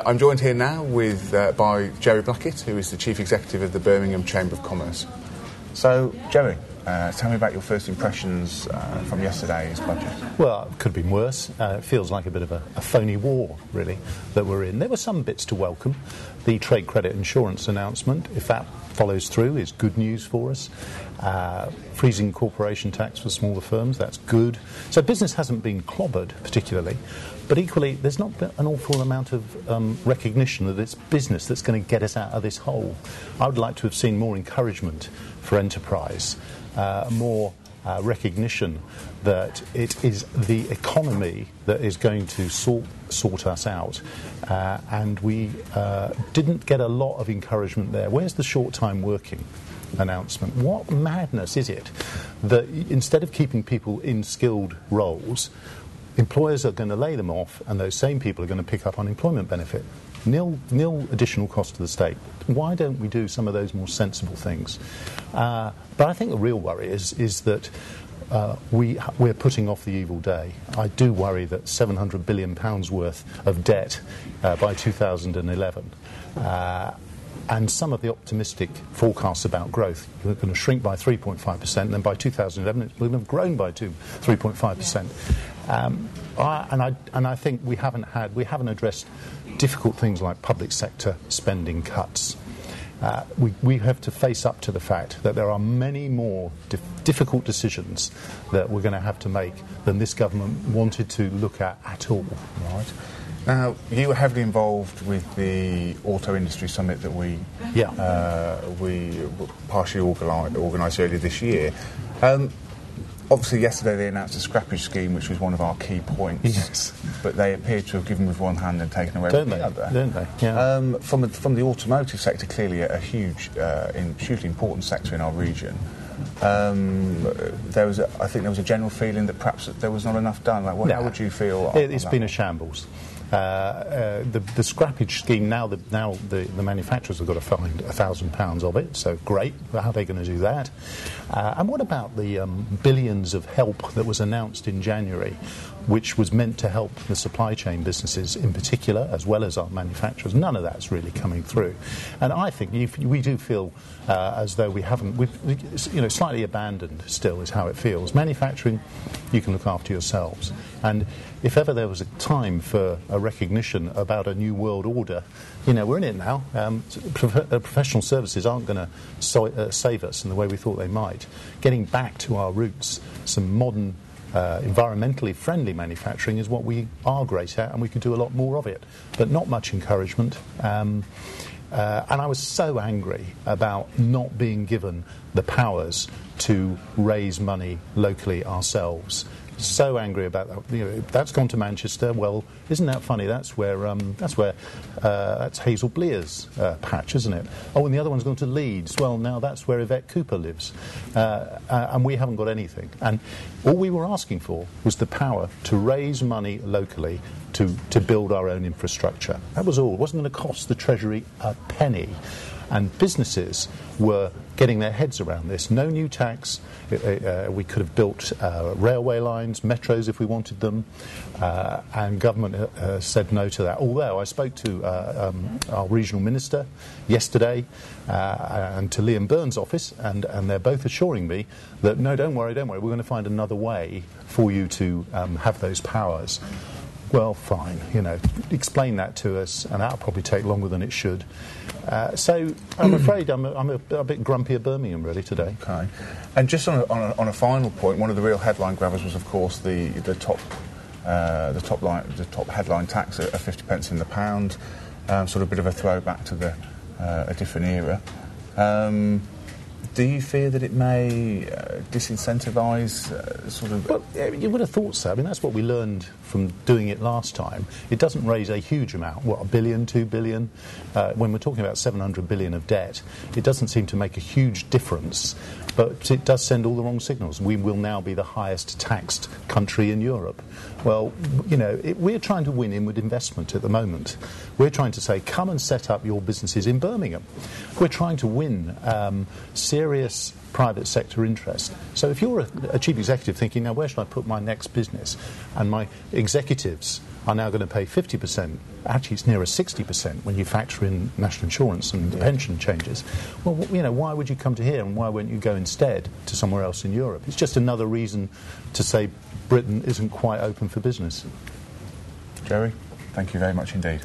I'm joined here now by Jerry Blackett, who is the Chief Executive of the Birmingham Chamber of Commerce. So, Jerry, tell me about your first impressions from yesterday's budget. Well, it could have been worse. It feels like a bit of a phony war, really, that we're in. There were some bits to welcome. The trade credit insurance announcement, if that follows through, is good news for us. Freezing corporation tax for smaller firms, that's good. So business hasn't been clobbered particularly, but equally there's not been an awful amount of recognition that it's business that's going to get us out of this hole. I would like to have seen more encouragement for enterprise, more recognition that it is the economy that is going to sort us out, and we didn't get a lot of encouragement there. Where's the short time working announcement? What madness is it that instead of keeping people in skilled roles, employers are going to lay them off and those same people are going to pick up unemployment benefit? Nil additional cost to the state. Why don't we do some of those more sensible things? But I think the real worry is that we're putting off the evil day. I do worry that £700 billion worth of debt by 2011 and some of the optimistic forecasts about growth, we're going to shrink by 3.5%, and then by 2011 we're going to have grown by 3.5%. And I think we haven't addressed difficult things like public sector spending cuts. We have to face up to the fact that there are many more difficult decisions that we're going to have to make than this government wanted to look at all. Right. Now, you were heavily involved with the auto industry summit that we partially organised earlier this year. Obviously, yesterday they announced a scrappage scheme, which was one of our key points. Yes. But they appear to have given with one hand and taken away with the other. Don't they? Yeah. From the automotive sector, clearly a hugely important sector in our region. I think there was a general feeling that perhaps there was not enough done. How would you feel? It's been a shambles. The scrappage scheme, now the manufacturers have got to find £1,000 of it, so great. How are they going to do that? And what about the billions of help that was announced in January, which was meant to help the supply chain businesses in particular, as well as our manufacturers? None of that's really coming through. And I think we do feel as though we've slightly abandoned still is how it feels. Manufacturing, you can look after yourselves. And if ever there was a time for a recognition about a new world order, we're in it now. Professional services aren't going to save us in the way we thought they might. Getting back to our roots, some modern, environmentally friendly manufacturing is what we are great at, and we could do a lot more of it. But not much encouragement. And I was so angry about not being given the powers to raise money locally ourselves. So angry about that. That's gone to Manchester. Well, isn't that funny? That's Hazel Blear's patch, isn't it? Oh, and the other one's gone to Leeds. Well, now that's where Yvette Cooper lives, and we haven't got anything. And all we were asking for was the power to raise money locally to build our own infrastructure. That was all. It wasn't going to cost the Treasury a penny. And businesses were getting their heads around this. No new tax. We could have built railway lines, metros if we wanted them, and government said no to that. Although I spoke to our regional minister yesterday and to Liam Byrne's office, and they're both assuring me that no, don't worry, we're going to find another way for you to have those powers. Well, fine, explain that to us, and that'll probably take longer than it should. So I'm afraid I'm a bit grumpy at Birmingham, really, today. Okay. And just on a final point, one of the real headline grabbers was, of course, the top headline tax at 50 pence in the pound, sort of a bit of a throwback to a different era. Do you fear that it may disincentivise Well, you would have thought so. I mean, that's what we learned from doing it last time. It doesn't raise a huge amount. What, $1 billion, $2 billion? When we're talking about $700 billion of debt, it doesn't seem to make a huge difference. But it does send all the wrong signals. We will now be the highest taxed country in Europe. Well, we're trying to win inward investment at the moment. We're trying to say, come and set up your businesses in Birmingham. We're trying to win serious serious private sector interest. So if you're a chief executive thinking, now where should I put my next business? And my executives are now going to pay 50%. Actually, it's nearer 60% when you factor in national insurance and the pension changes. Well, why would you come to here, and why won't you go instead to somewhere else in Europe? It's just another reason to say Britain isn't quite open for business. Jerry, thank you very much indeed.